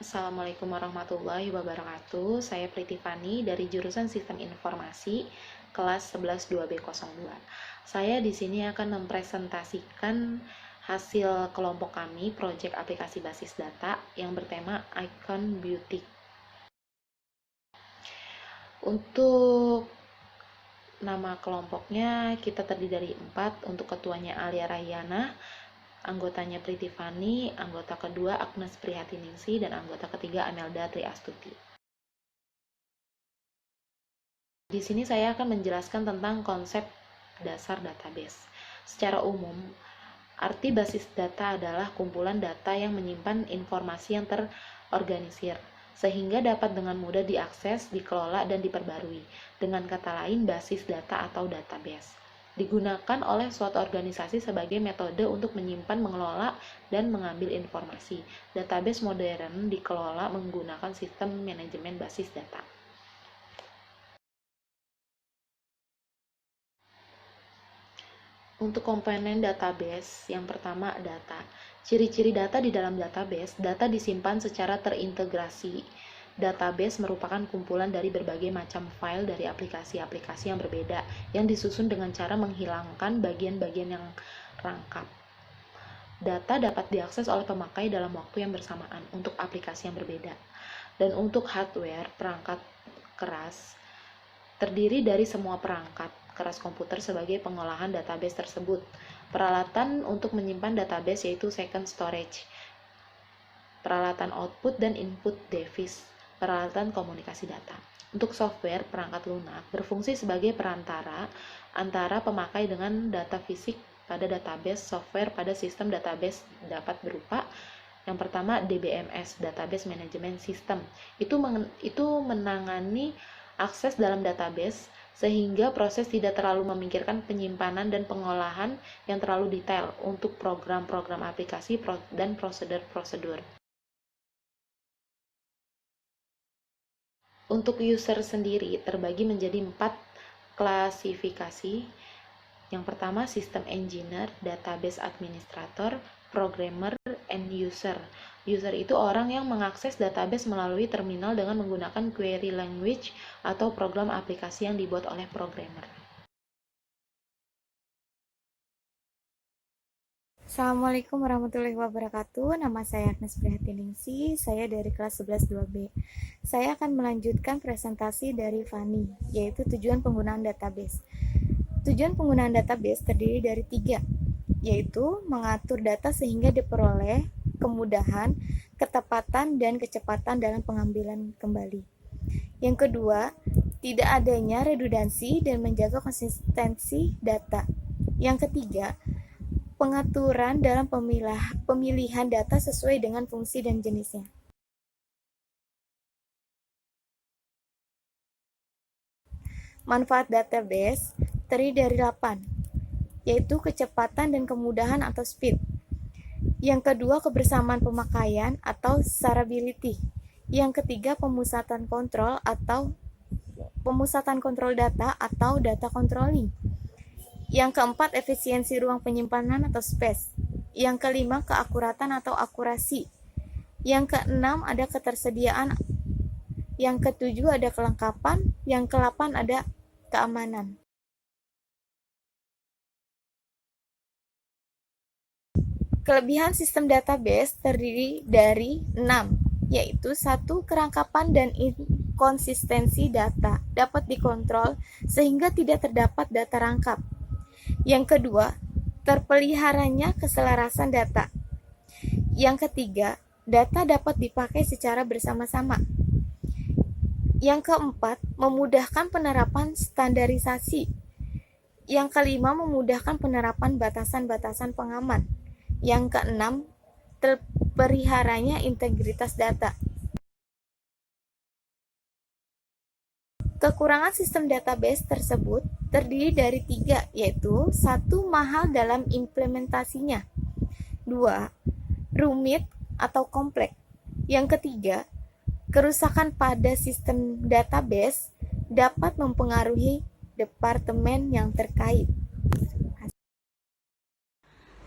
Assalamualaikum warahmatullahi wabarakatuh. Saya Priti Fani dari jurusan Sistem Informasi kelas 11 2B02. Saya di sini akan mempresentasikan hasil kelompok kami proyek aplikasi basis data yang bertema Icon Beauty. Untuk nama kelompoknya kita terdiri dari 4, untuk ketuanya Alia Rayyana, anggotanya Priti Fani, anggota kedua Agnes Prihatiningsih, dan anggota ketiga Amelda Triastuti. Di sini saya akan menjelaskan tentang konsep dasar database. Secara umum, arti basis data adalah kumpulan data yang menyimpan informasi yang terorganisir, sehingga dapat dengan mudah diakses, dikelola, dan diperbarui. Dengan kata lain, basis data atau database digunakan oleh suatu organisasi sebagai metode untuk menyimpan, mengelola, dan mengambil informasi. Database modern dikelola menggunakan sistem manajemen basis data. Untuk komponen database, yang pertama data. Ciri-ciri data di dalam database, data disimpan secara terintegrasi. Database merupakan kumpulan dari berbagai macam file dari aplikasi-aplikasi yang berbeda, yang disusun dengan cara menghilangkan bagian-bagian yang rangkap. Data dapat diakses oleh pemakai dalam waktu yang bersamaan untuk aplikasi yang berbeda. Dan untuk hardware, perangkat keras, terdiri dari semua perangkat keras komputer sebagai pengolahan database tersebut. Peralatan untuk menyimpan database yaitu second storage, peralatan output dan input device, peralatan komunikasi data. Untuk software, perangkat lunak berfungsi sebagai perantara antara pemakai dengan data fisik pada database. Software pada sistem database dapat berupa yang pertama DBMS, Database Management System. Itu menangani akses dalam database sehingga proses tidak terlalu memikirkan penyimpanan dan pengolahan yang terlalu detail untuk program-program aplikasi dan prosedur-prosedur. Untuk user sendiri terbagi menjadi 4 klasifikasi. Yang pertama, System Engineer, Database Administrator, Programmer, and User. User itu orang yang mengakses database melalui terminal dengan menggunakan query language atau program aplikasi yang dibuat oleh programmer. Assalamualaikum warahmatullahi wabarakatuh. Nama saya Agnes Prihatiningsih. Saya dari kelas 11 2B. Saya akan melanjutkan presentasi dari Fani, yaitu tujuan penggunaan database. Tujuan penggunaan database terdiri dari 3, yaitu mengatur data sehingga diperoleh kemudahan, ketepatan, dan kecepatan dalam pengambilan kembali. Yang kedua, tidak adanya redundansi dan menjaga konsistensi data. Yang ketiga, pengaturan dalam pemilihan data sesuai dengan fungsi dan jenisnya. Manfaat database terdiri dari 8, yaitu kecepatan dan kemudahan atau speed. Yang kedua, kebersamaan pemakaian atau shareability. Yang ketiga, pemusatan kontrol data atau data controlling. Yang keempat, efisiensi ruang penyimpanan atau space. Yang kelima, keakuratan atau akurasi. Yang keenam, ada ketersediaan. Yang ketujuh, ada kelengkapan. Yang kedelapan, ada keamanan. Kelebihan sistem database terdiri dari 6, yaitu 1. Kerangkapan dan inkonsistensi data dapat dikontrol sehingga tidak terdapat data rangkap. Yang kedua, terpeliharanya keselarasan data. Yang ketiga, data dapat dipakai secara bersama-sama. Yang keempat, memudahkan penerapan standarisasi. Yang kelima, memudahkan penerapan batasan-batasan pengaman. Yang keenam, terpeliharanya integritas data. Kekurangan sistem database tersebut terdiri dari 3, yaitu 1. Mahal dalam implementasinya. 2. Rumit atau kompleks. Yang ketiga, kerusakan pada sistem database dapat mempengaruhi departemen yang terkait.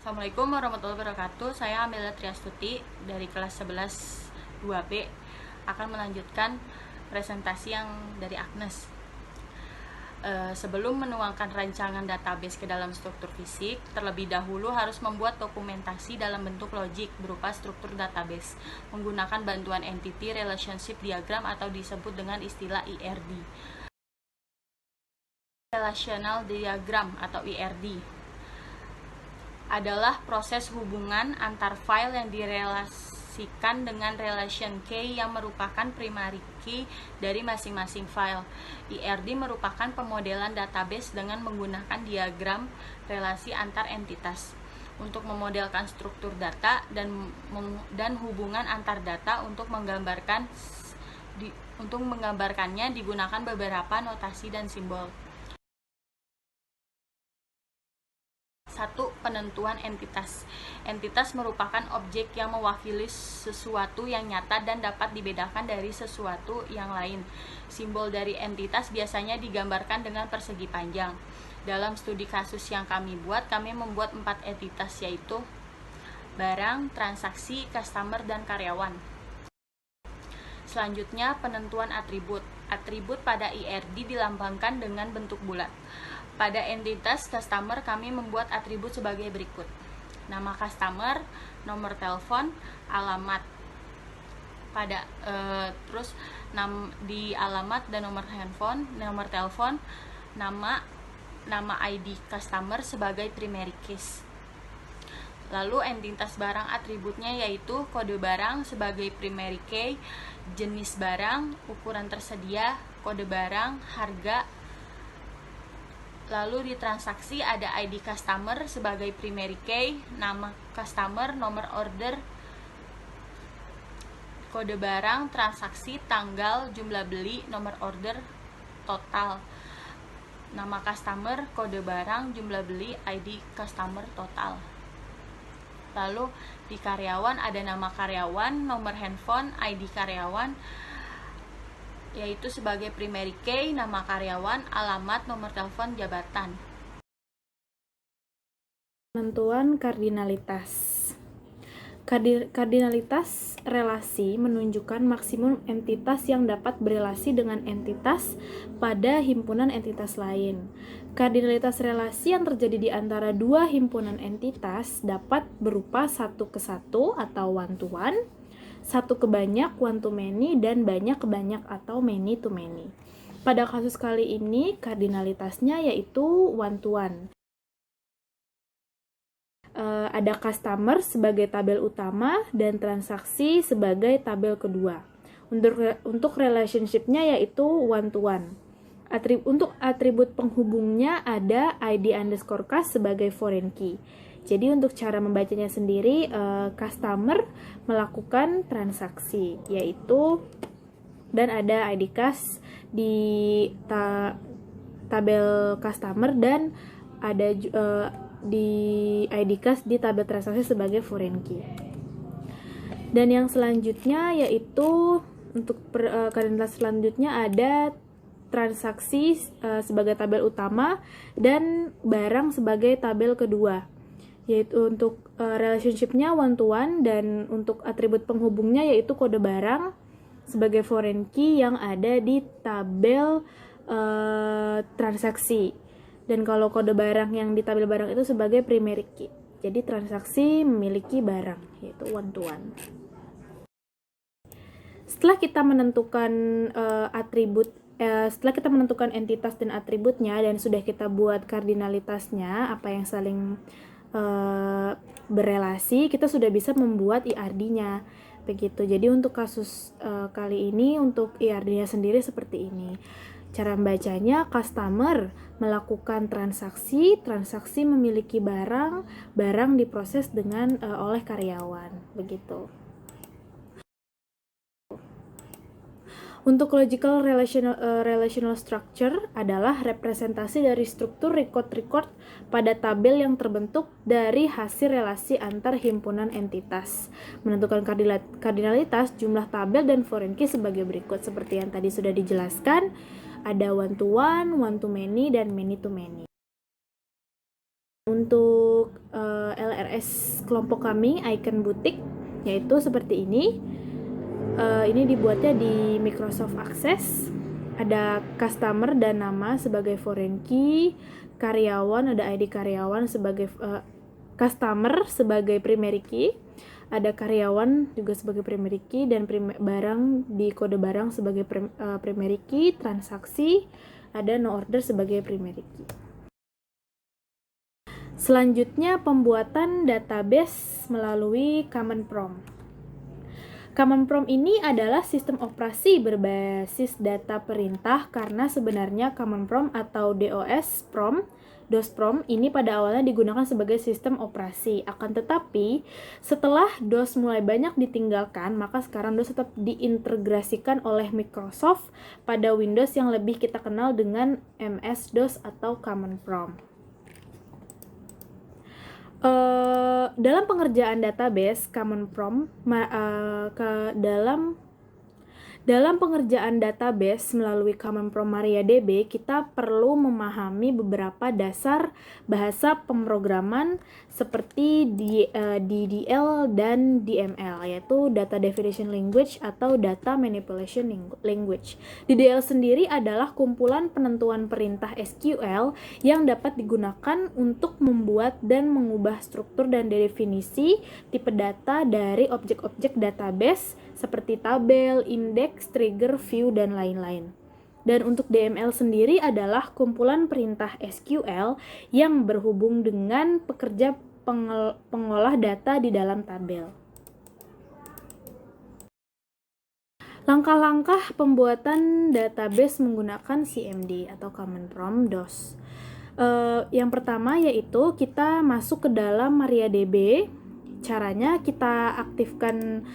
Assalamualaikum warahmatullahi wabarakatuh. Saya Amelda Triastuti dari kelas 11 2B akan melanjutkan presentasi yang dari Agnes. Sebelum menuangkan rancangan database ke dalam struktur fisik, terlebih dahulu harus membuat dokumentasi dalam bentuk logik berupa struktur database menggunakan bantuan Entity Relationship Diagram atau disebut dengan istilah IRD. Relational Diagram atau IRD adalah proses hubungan antar file yang direlasikan dengan relation key yang merupakan primary key dari masing-masing file. IRD merupakan pemodelan database dengan menggunakan diagram relasi antar entitas untuk memodelkan struktur data dan hubungan antar data. Untuk menggambarkannya digunakan beberapa notasi dan simbol. 1. Penentuan entitas. Entitas merupakan objek yang mewakili sesuatu yang nyata dan dapat dibedakan dari sesuatu yang lain. Simbol dari entitas biasanya digambarkan dengan persegi panjang. Dalam studi kasus yang kami buat, kami membuat 4 entitas, yaitu barang, transaksi, customer, dan karyawan. Selanjutnya, penentuan atribut. Atribut pada IRD dilambangkan dengan bentuk bulat. Pada entitas customer, kami membuat atribut sebagai berikut: nama customer, nomor telepon, alamat. Di alamat dan nomor handphone, nomor telepon, nama ID customer sebagai primary case. Lalu entitas barang atributnya yaitu kode barang sebagai primary key, jenis barang, ukuran tersedia, kode barang, harga. Lalu di transaksi ada ID customer sebagai primary key, nama customer, nomor order, kode barang, transaksi, tanggal, jumlah beli, nomor order, total. Nama customer, kode barang, jumlah beli, ID customer, total. Lalu di karyawan ada nama karyawan, nomor handphone, ID karyawan, yaitu sebagai primary key, nama karyawan, alamat, nomor telepon, jabatan. Penentuan kardinalitas. Kardinalitas relasi menunjukkan maksimum entitas yang dapat berelasi dengan entitas pada himpunan entitas lain. Kardinalitas relasi yang terjadi di antara dua himpunan entitas dapat berupa 1 ke 1 atau one to one, 1 ke banyak one to many, dan banyak ke banyak atau many to many. Pada kasus kali ini kardinalitasnya yaitu one to one. Ada customer sebagai tabel utama dan transaksi sebagai tabel kedua. Untuk relationship-nya yaitu one to one. Untuk atribut penghubungnya ada ID underscore cast sebagai foreign key. Jadi untuk cara membacanya sendiri, customer melakukan transaksi, yaitu dan ada ID cast di tabel customer dan ada di ID cast di tabel transaksi sebagai foreign key. Dan yang selanjutnya yaitu untuk kardinalitas selanjutnya ada transaksi sebagai tabel utama dan barang sebagai tabel kedua. Yaitu untuk relationship-nya one to one, dan untuk atribut penghubungnya yaitu kode barang sebagai foreign key yang ada di tabel transaksi. Dan kalau kode barang yang di tabel barang itu sebagai primary key. Jadi transaksi memiliki barang, yaitu one to one. Setelah kita menentukan setelah kita menentukan entitas dan atributnya dan sudah kita buat kardinalitasnya, apa yang saling berelasi, kita sudah bisa membuat IRD-nya. Begitu. Jadi untuk kasus kali ini, untuk IRD-nya sendiri seperti ini. Cara membacanya, customer melakukan transaksi memiliki barang diproses oleh karyawan, begitu. Untuk logical relational structure adalah representasi dari struktur record pada tabel yang terbentuk dari hasil relasi antar himpunan entitas. Menentukan kardinalitas, jumlah tabel, dan foreign key sebagai berikut. Seperti yang tadi sudah dijelaskan, ada one to many, dan many to many. Untuk LRS kelompok kami, icon butik, yaitu seperti ini. Ini dibuatnya di Microsoft Access. Ada customer dan nama sebagai foreign key, karyawan ada ID karyawan sebagai customer sebagai primary key, ada karyawan juga sebagai primary key, dan barang di kode barang sebagai primary key, transaksi ada no order sebagai primary key. Selanjutnya pembuatan database melalui Common Prompt. Common Prompt ini adalah sistem operasi berbasis data perintah karena sebenarnya Common Prompt atau DOS prompt ini pada awalnya digunakan sebagai sistem operasi. Akan tetapi setelah DOS mulai banyak ditinggalkan, maka sekarang DOS tetap diintegrasikan oleh Microsoft pada Windows yang lebih kita kenal dengan MS-DOS atau Common Prompt. Dalam pengerjaan database Common Prompt dalam pengerjaan database melalui Common Prompt MariaDB, kita perlu memahami beberapa dasar bahasa pemrograman seperti DDL dan DML, yaitu Data Definition Language atau Data Manipulation Language. DDL sendiri adalah kumpulan penentuan perintah SQL yang dapat digunakan untuk membuat dan mengubah struktur dan definisi tipe data dari objek-objek database seperti tabel, indeks, trigger, view, dan lain-lain. Dan untuk DML sendiri adalah kumpulan perintah SQL yang berhubung dengan pekerja pengolah data di dalam tabel. Langkah-langkah pembuatan database menggunakan CMD atau Common Prompt DOS. Yang pertama yaitu kita masuk ke dalam MariaDB. Caranya kita aktifkan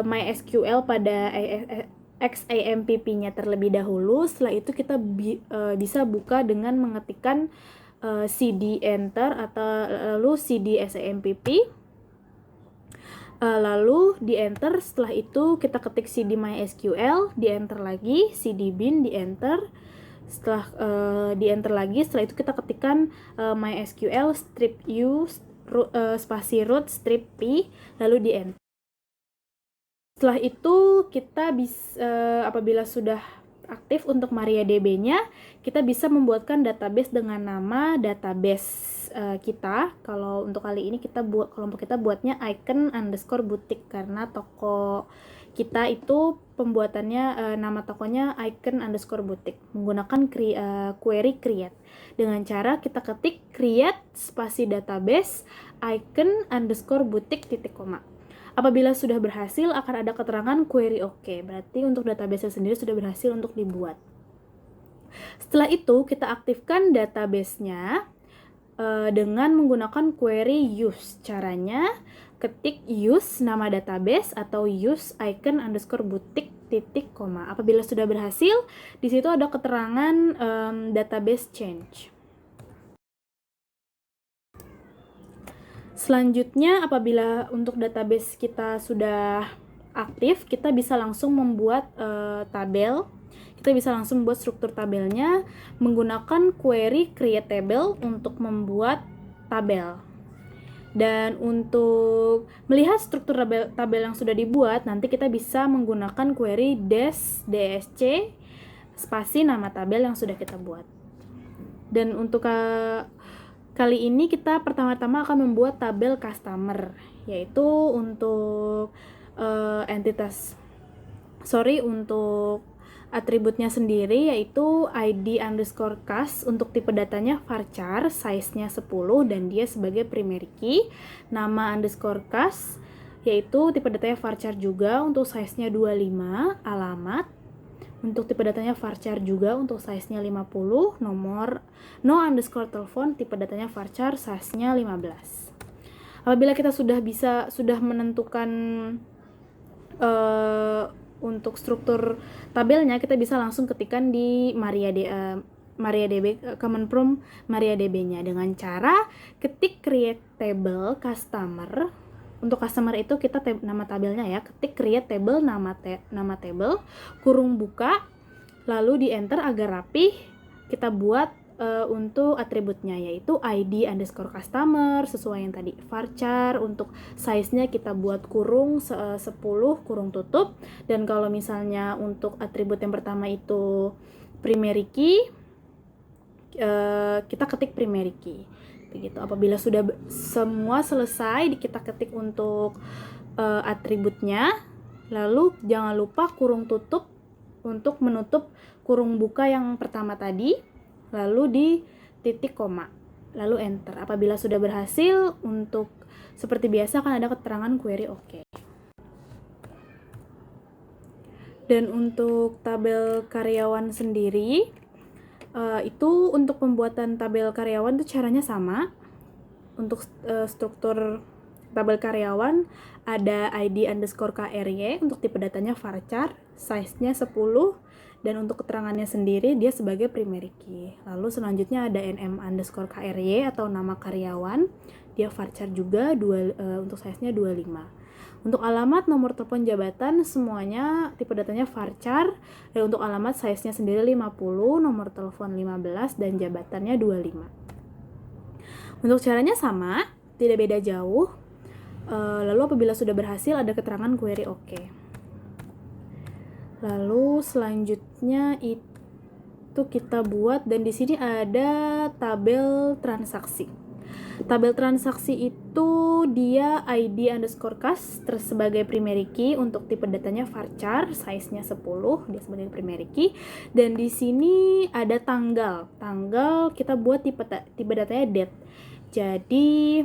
MySQL pada XAMPP-nya terlebih dahulu. Setelah itu kita bisa buka dengan mengetikkan cd enter atau lalu cd XAMPP. Lalu di enter. Setelah itu kita ketik cd MySQL, di enter lagi, cd bin, di enter. Setelah di enter lagi, setelah itu kita ketikkan MySQL strip u spasi root strip p, lalu di enter. Setelah itu kita bisa apabila sudah aktif untuk MariaDB-nya, kita bisa membuatkan database dengan nama database kita. Kalau untuk kali ini kelompok kita buatnya icon_boutique karena toko kita itu pembuatannya nama tokonya icon_boutique menggunakan query create dengan cara kita ketik create spasi database icon_boutique titik koma. Apabila sudah berhasil akan ada keterangan query OK, berarti untuk database sendiri sudah berhasil untuk dibuat. Setelah itu kita aktifkan database-nya dengan menggunakan query use. Caranya ketik use nama database atau use icon_boutique titik koma. Apabila sudah berhasil, di situ ada keterangan database change. Selanjutnya, apabila untuk database kita sudah aktif, kita bisa langsung membuat tabel. Kita bisa langsung membuat struktur tabelnya menggunakan query create table untuk membuat tabel. Dan untuk melihat struktur tabel yang sudah dibuat, nanti kita bisa menggunakan query dsc spasi nama tabel yang sudah kita buat. Dan untuk kali ini kita pertama-tama akan membuat tabel customer, yaitu untuk untuk atributnya sendiri yaitu ID_cast untuk tipe datanya varchar, size-nya 10 dan dia sebagai primary key. Nama _cast yaitu tipe datanya varchar juga untuk size-nya 25, alamat untuk tipe datanya varchar juga untuk size-nya 50, nomor no_telepon tipe datanya varchar, size-nya 15. Apabila kita sudah menentukan untuk struktur tabelnya, kita bisa langsung ketikkan di MariaDB Common Prompt MariaDB-nya dengan cara ketik create table customer. Untuk customer itu kita nama tabelnya ya, ketik create table nama table kurung buka, lalu di enter agar rapi. Kita buat untuk atributnya, yaitu ID underscore customer sesuai yang tadi, varchar untuk size-nya kita buat kurung 10 kurung tutup. Dan kalau misalnya untuk atribut yang pertama itu primary key, kita ketik primary key begitu. Apabila sudah semua selesai, kita ketik untuk atributnya, lalu jangan lupa kurung tutup untuk menutup kurung buka yang pertama tadi, lalu di titik koma, lalu enter. Apabila sudah berhasil, untuk seperti biasa akan ada keterangan query oke. Dan untuk tabel karyawan sendiri, itu untuk pembuatan tabel karyawan itu caranya sama. Untuk struktur tabel karyawan ada ID underscore KRY, untuk tipe datanya varchar, size-nya 10, dan untuk keterangannya sendiri dia sebagai primary key. Lalu selanjutnya ada NM underscore KRY atau nama karyawan, dia varchar juga, untuk size-nya 25. Untuk alamat, nomor telepon, jabatan semuanya tipe datanya varchar, dan untuk alamat size-nya sendiri 50, nomor telepon 15, dan jabatannya 25. Untuk caranya sama, tidak beda jauh. Lalu apabila sudah berhasil, ada keterangan query oke. Lalu selanjutnya itu kita buat, dan di sini ada tabel transaksi. Tabel transaksi itu dia ID underscore cas sebagai primary key, untuk tipe datanya varchar, size-nya 10, dia sebagai primary key. Dan di sini ada tanggal. Tanggal kita buat tipe datanya date. Jadi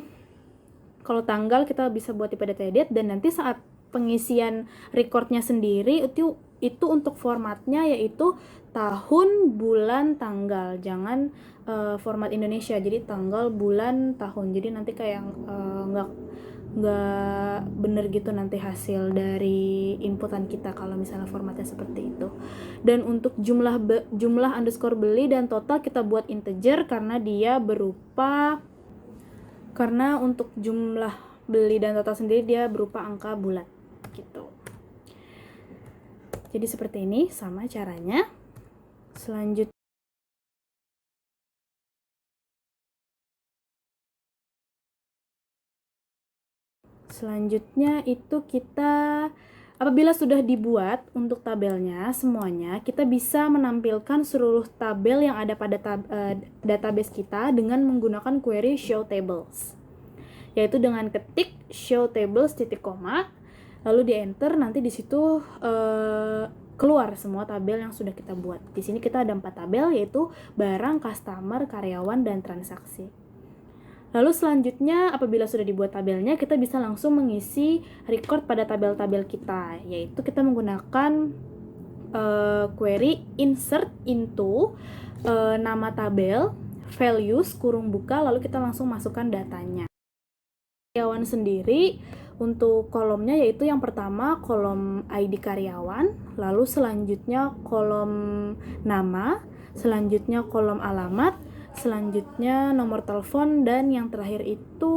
kalau tanggal kita bisa buat tipe datanya date, dan nanti saat pengisian recordnya sendiri itu untuk formatnya yaitu tahun, bulan, tanggal. Jangan format Indonesia, jadi tanggal, bulan, tahun. Jadi nanti kayak nggak bener gitu nanti hasil dari inputan kita kalau misalnya formatnya seperti itu. Dan untuk jumlah underscore beli dan total kita buat integer, karena untuk jumlah beli dan total sendiri dia berupa angka bulat gitu. Jadi seperti ini sama caranya. Selanjutnya itu kita, apabila sudah dibuat untuk tabelnya semuanya, kita bisa menampilkan seluruh tabel yang ada pada database kita dengan menggunakan query show tables, yaitu dengan ketik show tables titik koma, lalu di enter. Nanti di situ keluar semua tabel yang sudah kita buat. Di sini kita ada 4 tabel, yaitu barang, customer, karyawan, dan transaksi. Lalu selanjutnya apabila sudah dibuat tabelnya, kita bisa langsung mengisi record pada tabel-tabel kita, yaitu kita menggunakan query insert into nama tabel, values, kurung buka, lalu kita langsung masukkan datanya. Karyawan sendiri untuk kolomnya yaitu yang pertama kolom ID karyawan, lalu selanjutnya kolom nama, selanjutnya kolom alamat, selanjutnya nomor telepon, dan yang terakhir itu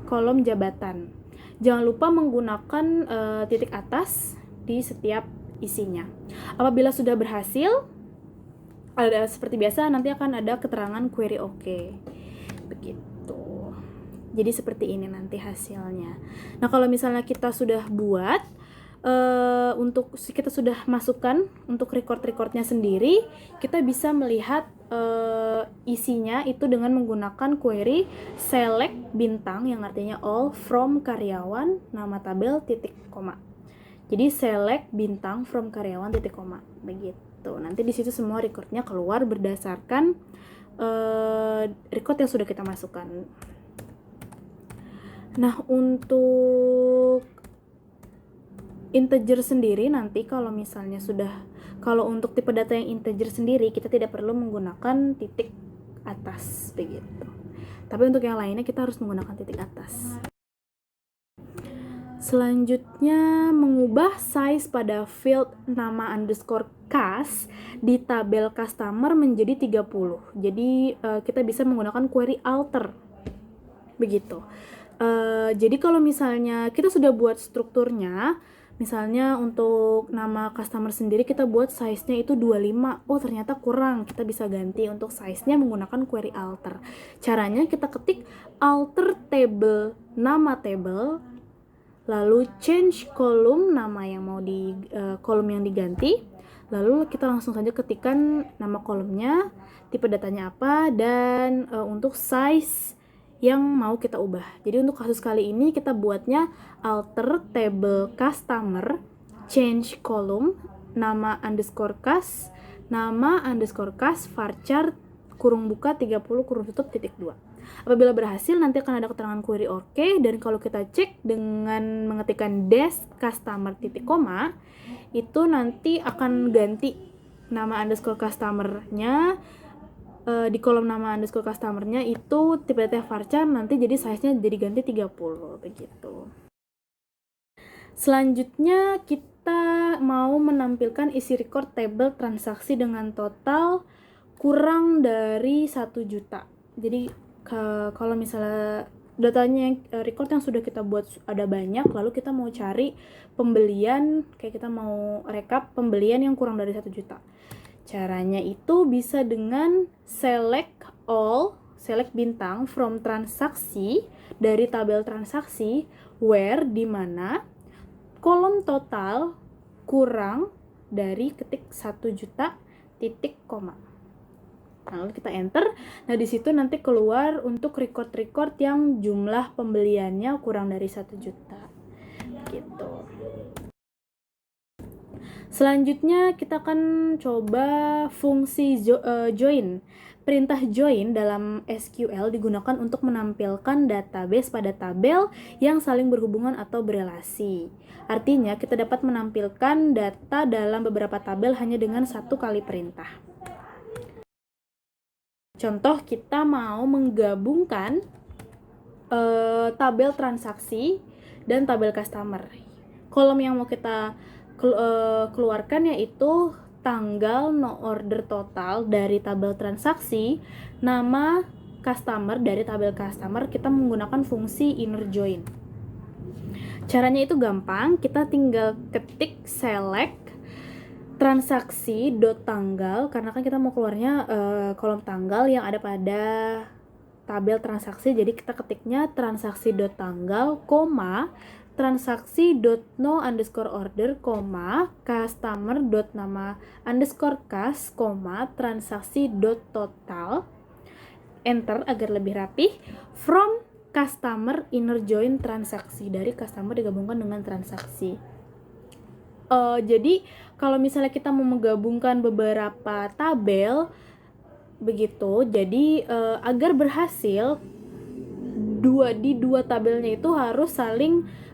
kolom jabatan. Jangan lupa menggunakan titik atas di setiap isinya. Apabila sudah berhasil, ada seperti biasa nanti akan ada keterangan query oke. Begitu. Jadi seperti ini nanti hasilnya. Nah, kalau misalnya kita sudah buat kita sudah masukkan untuk record-recordnya sendiri, kita bisa melihat isinya itu dengan menggunakan query select bintang, yang artinya all from karyawan nama tabel titik koma. Jadi select bintang from karyawan titik koma, begitu. Nanti di situ semua recordnya keluar berdasarkan record yang sudah kita masukkan. Nah, untuk integer sendiri nanti kalau untuk tipe data yang integer sendiri kita tidak perlu menggunakan titik atas begitu. Tapi untuk yang lainnya kita harus menggunakan titik atas. Selanjutnya mengubah size pada field nama underscore cas di tabel customer menjadi 30. Jadi kita bisa menggunakan query alter begitu. Jadi kalau misalnya kita sudah buat strukturnya, Misalnya untuk nama customer sendiri kita buat size-nya itu 25. Oh, ternyata kurang. Kita bisa ganti untuk size-nya menggunakan query alter. Caranya kita ketik alter table, nama table, lalu change column, nama yang mau di kolom yang diganti. Lalu kita langsung saja ketikkan nama kolomnya, tipe datanya apa, dan untuk size yang mau kita ubah. Jadi untuk kasus kali ini kita buatnya alter table customer, change column, nama underscore cast, varchar kurung buka 30 kurung tutup titik 2. Apabila berhasil nanti akan ada keterangan query oke, dan kalau kita cek dengan mengetikkan dash customer titik koma, itu nanti akan ganti nama underscore customernya. Di kolom nama underscore customernya itu tipe data varchar, nanti jadi size-nya jadi ganti 30 begitu. Selanjutnya kita mau menampilkan isi record table transaksi dengan total kurang dari 1 juta. Jadi kalau misalnya datanya record yang sudah kita buat ada banyak, lalu kita mau cari pembelian, kayak kita mau rekap pembelian yang kurang dari 1 juta. Caranya itu bisa dengan select all, select bintang from transaksi dari tabel transaksi where, di mana kolom total kurang dari ketik 1 juta titik koma. Nah, lalu kita enter. Nah, di situ nanti keluar untuk record-record yang jumlah pembeliannya kurang dari 1 juta. Gitu. Selanjutnya kita akan coba fungsi join. Perintah join dalam SQL digunakan untuk menampilkan database pada tabel yang saling berhubungan atau berelasi. Artinya kita dapat menampilkan data dalam beberapa tabel hanya dengan satu kali perintah. Contoh, kita mau menggabungkan tabel transaksi dan tabel customer. Kolom yang mau kita keluarkan yaitu tanggal no order total dari tabel transaksi, nama customer dari tabel customer. Kita menggunakan fungsi inner join. Caranya itu gampang, kita tinggal ketik select transaksi dot tanggal, karena kan kita mau keluarnya kolom tanggal yang ada pada tabel transaksi. Jadi kita ketiknya transaksi dot tanggal, koma transaksi.no underscore order, customer.nama underscore cast, transaksi.total, enter agar lebih rapih, from customer inner join transaksi, dari customer digabungkan dengan transaksi. Jadi kalau misalnya kita mau menggabungkan beberapa tabel begitu, jadi agar berhasil di dua tabelnya itu harus saling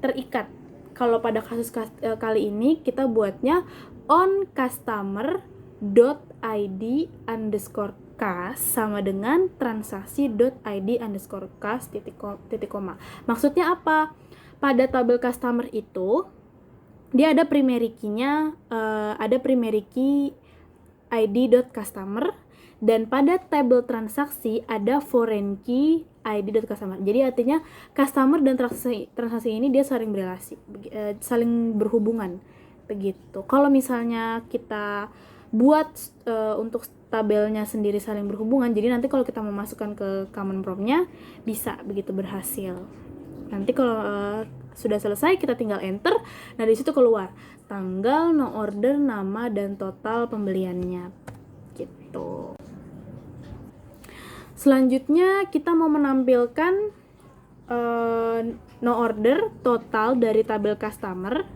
terikat. Kalau pada kasus kali ini kita buatnya on customer dot id underscore cast sama dengan transaksi dot id underscore cast titik koma. Maksudnya apa? Pada tabel customer itu dia ada primary key-nya, ada primary key id.customer, dan pada tabel transaksi ada foreign key id.customer. Jadi artinya customer dan transaksi ini dia saling berelasi, saling berhubungan begitu. Kalau misalnya kita buat untuk tabelnya sendiri saling berhubungan, jadi nanti kalau kita memasukkan ke command prompt-nya bisa begitu berhasil. Nanti kalau sudah selesai kita tinggal enter. Nah, di situ keluar tanggal, no order, nama, dan total pembeliannya gitu. Selanjutnya kita mau menampilkan no order total dari tabel customer,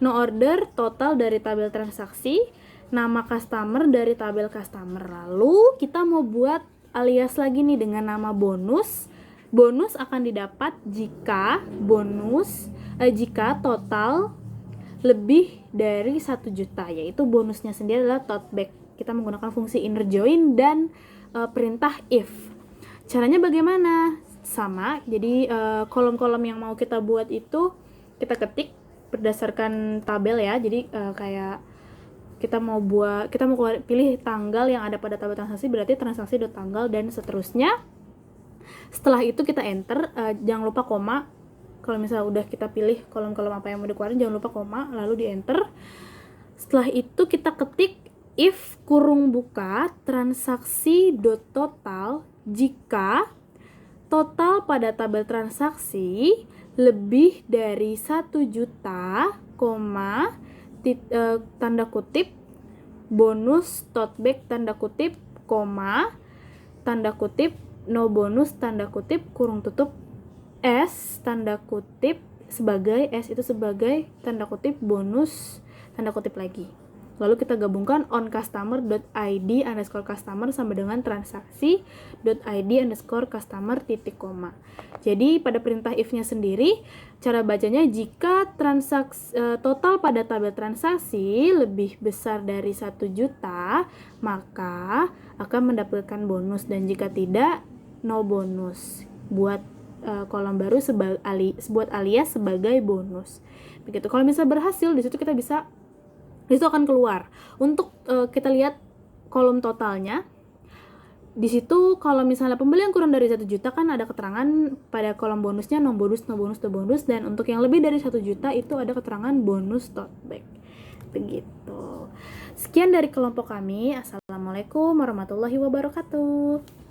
no order total dari tabel transaksi, nama customer dari tabel customer. Lalu kita mau buat alias lagi nih dengan nama bonus. Bonus akan didapat jika total lebih dari 1 juta, yaitu bonusnya sendiri adalah tote bag. Kita menggunakan fungsi inner join dan perintah if. Caranya bagaimana? Sama, jadi kolom-kolom yang mau kita buat itu kita ketik berdasarkan tabel ya. Jadi kayak kita mau pilih tanggal yang ada pada tabel transaksi, berarti transaksi.tanggal dan seterusnya. Setelah itu kita enter, jangan lupa koma, Kalau misalnya udah kita pilih kolom-kolom apa yang mau dikeluarin, jangan lupa koma, lalu di enter. Setelah itu kita ketik if kurung buka transaksi.total jika total pada tabel transaksi lebih dari 1 juta, tanda kutip bonus tote bag tanda kutip, tanda kutip no bonus tanda kutip kurung tutup S tanda kutip sebagai S itu sebagai tanda kutip bonus tanda kutip lagi. Lalu kita gabungkan oncustomer.id_customer sama dengan transaksi.id_customer titik koma. Jadi pada perintah if-nya sendiri, cara bacanya jika total pada tabel transaksi lebih besar dari 1 juta, maka akan mendapatkan bonus, dan jika tidak, no bonus. Buat kolom baru buat alias sebagai bonus. Begitu. Kalau misalnya berhasil, di situ kita bisa, di situ akan keluar. Untuk kita lihat kolom totalnya. Di situ kalau misalnya pembelian kurang dari 1 juta kan ada keterangan pada kolom bonusnya no bonus, no bonus, no bonus, dan untuk yang lebih dari 1 juta itu ada keterangan bonus tote bag. Begitu. Sekian dari kelompok kami. Assalamualaikum warahmatullahi wabarakatuh.